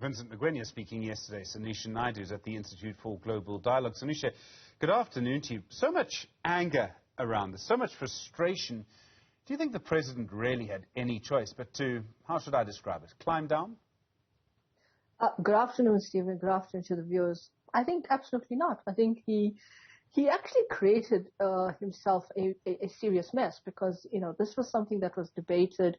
Vincent Magwenya speaking yesterday. Sanusha Naidu is at the Institute for Global Dialogue. Sanusha, good afternoon to you. So much anger around this, so much frustration. Do you think the president really had any choice but to, how should I describe it, climb down? Good afternoon, Stephen. Good afternoon to the viewers. I think absolutely not. I think he actually created himself a serious mess because, this was something that was debated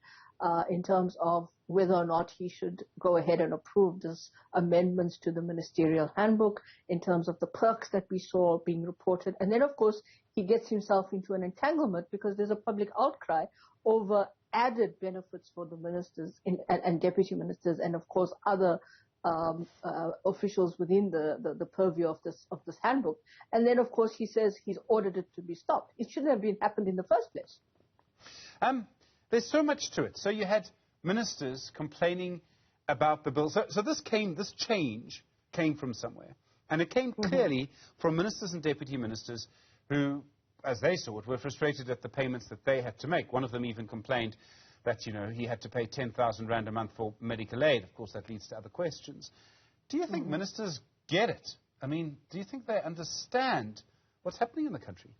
in terms of whether or not he should go ahead and approve this amendments to the ministerial handbook in terms of the perks that we saw being reported. And then, of course, he gets himself into an entanglement because there's a public outcry over added benefits for the ministers and deputy ministers and, of course, other officials within the purview of this handbook. And then, of course, he says he's ordered it to be stopped. It shouldn't have happened in the first place. There's so much to it. So you had ministers complaining about the bill. So this change came from somewhere. And it came clearly from ministers and deputy ministers who, as they saw it, were frustrated at the payments that they had to make. One of them even complained that, he had to pay 10,000 rand a month for medical aid. Of course, that leads to other questions. Do you think ministers get it? I mean, do you think they understand what's happening in the country?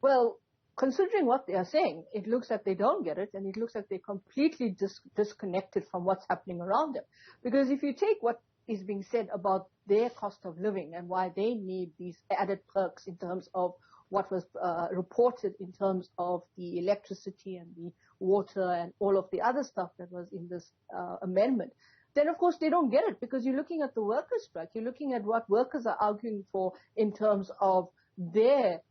Well, considering what they are saying, it looks like they don't get it, and it looks like they're completely disconnected from what's happening around them. Because if you take what is being said about their cost of living and why they need these added perks in terms of what was reported in terms of the electricity and the water and all of the other stuff that was in this amendment, then of course they don't get it because you're looking at the workers' strike. You're looking at what workers are arguing for in terms of their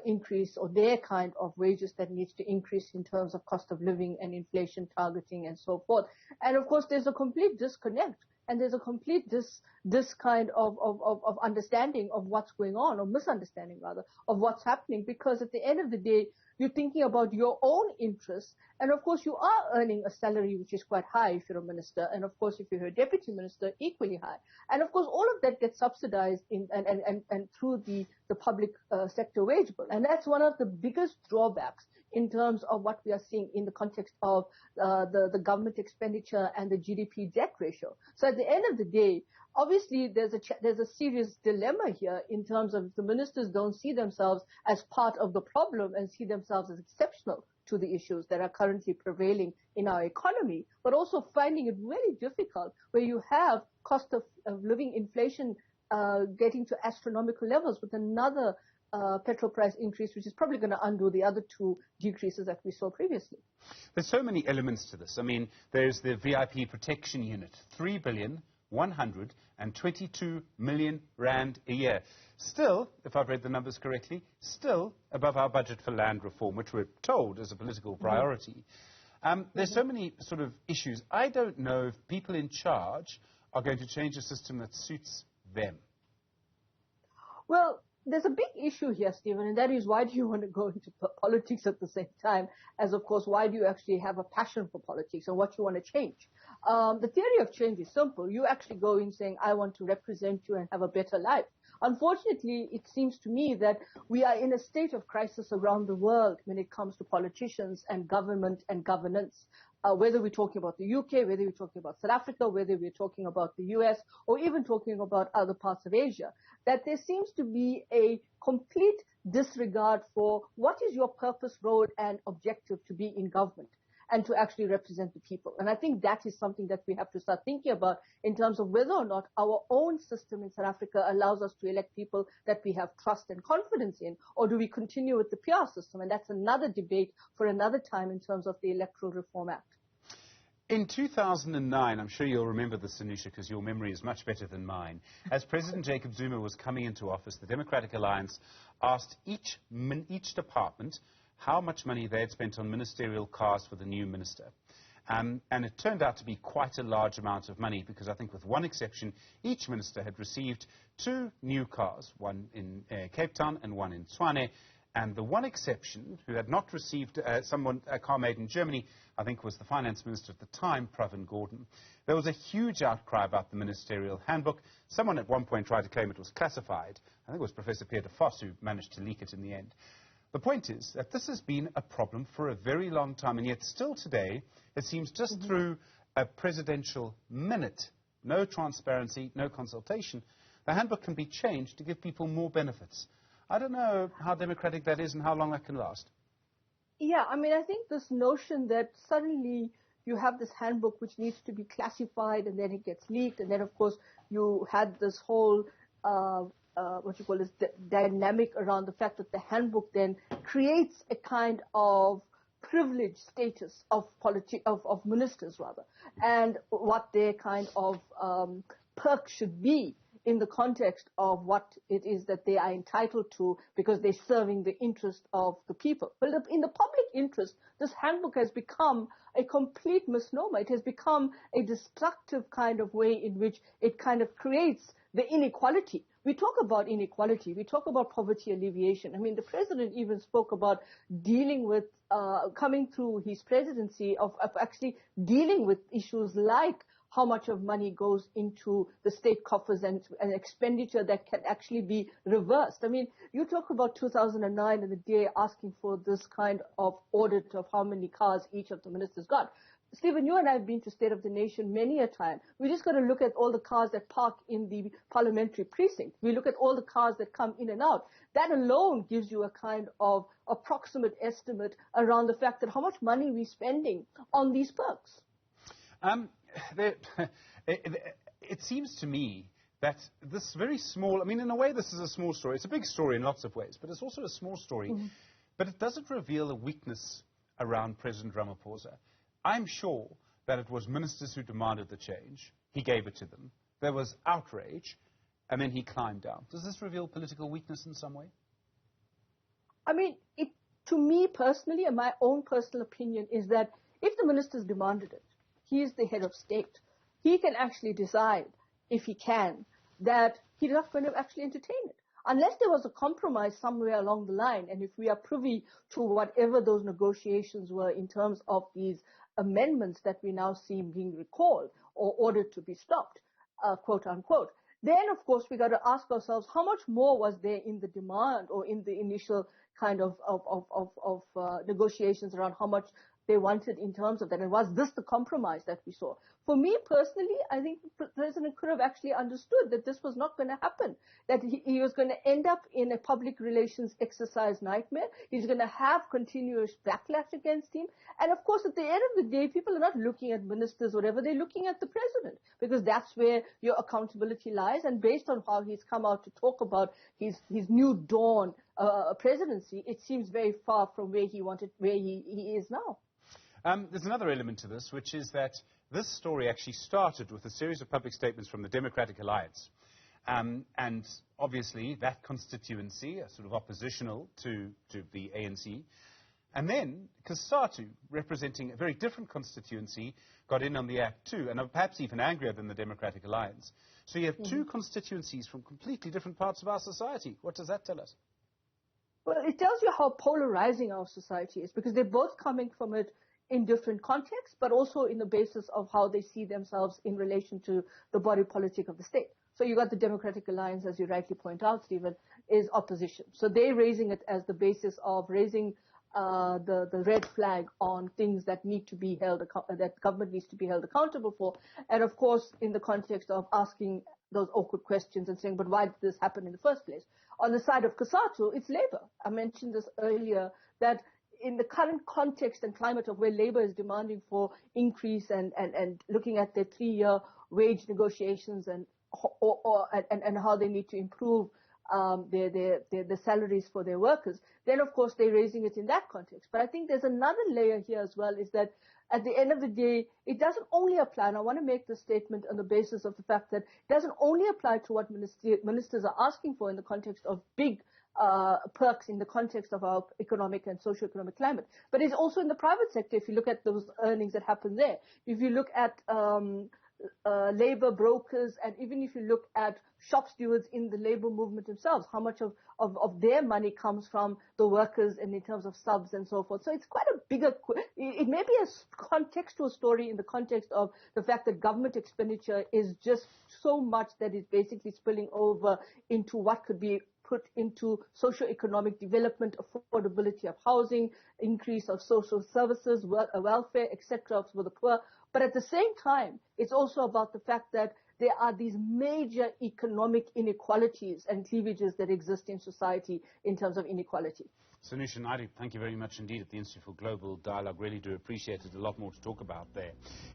increase or their kind of wages that needs to increase in terms of cost of living and inflation targeting and so forth. And of course there's a complete disconnect. And there's a complete this kind of understanding of what's going on, or misunderstanding rather, of what's happening, because at the end of the day, you're thinking about your own interests. And of course, you are earning a salary which is quite high if you're a minister. And of course, if you're a deputy minister, equally high. And of course, all of that gets subsidized and through the public sector wage bill. And that's one of the biggest drawbacks in terms of what we are seeing in the context of the government expenditure and the GDP debt ratio. So at the end of the day, obviously there's a serious dilemma here in terms of if the ministers don't see themselves as part of the problem and see themselves as exceptional to the issues that are currently prevailing in our economy, but also finding it really difficult where you have cost of living inflation getting to astronomical levels with another petrol price increase, which is probably going to undo the other two decreases that we saw previously. There's so many elements to this. I mean, there's the VIP protection unit, 3,122 million rand a year. Still, if I've read the numbers correctly, still above our budget for land reform, which we're told is a political priority. There's so many sort of issues. I don't know if people in charge are going to change a system that suits them. Well, there's a big issue here, Stephen, and that is why do you want to go into politics at the same time as, of course, why do you actually have a passion for politics and what you want to change? The theory of change is simple. You actually go in saying, I want to represent you and have a better life. Unfortunately, it seems to me that we are in a state of crisis around the world when it comes to politicians and government and governance. Whether we're talking about the UK, whether we're talking about South Africa, whether we're talking about the US, or even talking about other parts of Asia, that there seems to be a complete disregard for what is your purpose, role, and objective to be in government and to actually represent the people. And I think that is something that we have to start thinking about in terms of whether or not our own system in South Africa allows us to elect people that we have trust and confidence in, or do we continue with the PR system? And that's another debate for another time in terms of the Electoral Reform Act. In 2009, I'm sure you'll remember this, Sanusha, because your memory is much better than mine. As President Jacob Zuma was coming into office, the Democratic Alliance asked each department how much money they had spent on ministerial cars for the new minister. And it turned out to be quite a large amount of money because I think with one exception, each minister had received 2 new cars, one in Cape Town and one in Tshwane. And the one exception who had not received a car made in Germany, I think was the finance minister at the time, Pravin Gordhan. There was a huge outcry about the ministerial handbook. Someone at one point tried to claim it was classified. I think it was Professor Pierre de Vos who managed to leak it in the end. The point is that this has been a problem for a very long time, and yet still today, it seems just through a presidential minute, no transparency, no consultation, the handbook can be changed to give people more benefits. I don't know how democratic that is and how long that can last. Yeah, I mean, I think this notion that suddenly you have this handbook which needs to be classified and then it gets leaked, and then, of course, you had this whole dynamic around the fact that the handbook then creates a kind of privileged status of ministers, rather, and what their kind of perks should be in the context of what it is that they are entitled to because they're serving the interest of the people. But in the public interest, this handbook has become a complete misnomer. It has become a destructive kind of way in which it kind of creates the inequality. We talk about inequality. We talk about poverty alleviation. I mean, the president even spoke about dealing with, coming through his presidency of actually dealing with issues like how much of money goes into the state coffers and an expenditure that can actually be reversed. I mean, you talk about 2009 and the day asking for this kind of audit of how many cars each of the ministers got. Stephen, you and I have been to State of the Nation many a time. We just got to look at all the cars that park in the parliamentary precinct. We look at all the cars that come in and out. That alone gives you a kind of approximate estimate around the fact that how much money we're spending on these perks. It seems to me that this very small, I mean, in a way this is a small story. It's a big story in lots of ways, but it's also a small story. Mm-hmm. But it doesn't reveal a weakness around President Ramaphosa. I'm sure that it was ministers who demanded the change. He gave it to them. There was outrage, and then he climbed down. Does this reveal political weakness in some way? I mean, to me personally, and my own personal opinion, is that if the ministers demanded it, he is the head of state. He can actually decide, if he can, that he's not going to actually entertain it. Unless there was a compromise somewhere along the line, and if we are privy to whatever those negotiations were in terms of these amendments that we now see being recalled or ordered to be stopped, quote unquote, then of course we got to ask ourselves how much more was there in the demand or in the initial kind of negotiations around how much they wanted in terms of that, and was this the compromise that we saw? For me personally, I think the president could have actually understood that this was not going to happen, that he was going to end up in a public relations exercise nightmare. He's going to have continuous backlash against him. And of course, at the end of the day, people are not looking at ministers or whatever, they're looking at the president, because that's where your accountability lies. And based on how he's come out to talk about his new dawn presidency, it seems very far from where he is now. There's another element to this, which is that this story actually started with a series of public statements from the Democratic Alliance. And obviously, that constituency, sort of oppositional to the ANC. And then, COSATU, representing a very different constituency, got in on the act too, and are perhaps even angrier than the Democratic Alliance. So you have two constituencies from completely different parts of our society. What does that tell us? Well, it tells you how polarizing our society is, because they're both coming from it in different contexts, but also in the basis of how they see themselves in relation to the body politic of the state. So you got the Democratic Alliance, as you rightly point out, Stephen, is opposition. So they're raising it as the basis of raising the red flag on things that need to be held, that government needs to be held accountable for. And of course, in the context of asking those awkward questions and saying, but why did this happen in the first place? On the side of COSATU, it's labor. I mentioned this earlier, that in the current context and climate of where labor is demanding for increase and looking at their 3-year wage negotiations and how they need to improve their salaries for their workers, then of course they're raising it in that context. But I think there's another layer here as well, is that at the end of the day, it doesn't only apply, and I want to make this statement on the basis of the fact that it doesn't only apply to what ministers are asking for in the context of big perks in the context of our economic and socio-economic climate, but it's also in the private sector. If you look at those earnings that happen there, if you look at labor brokers, and even if you look at shop stewards in the labor movement themselves, how much of their money comes from the workers and in terms of subs and so forth. So it's quite a bigger, it may be a contextual story in the context of the fact that government expenditure is just so much that it's basically spilling over into what could be put into socio-economic development, affordability of housing, increase of social services, welfare, etc. for the poor, But at the same time, it's also about the fact that there are these major economic inequalities and cleavages that exist in society in terms of inequality. Sanusha, Naidu, thank you very much indeed at the Institute for Global Dialogue. Really do appreciate it. A lot more to talk about there.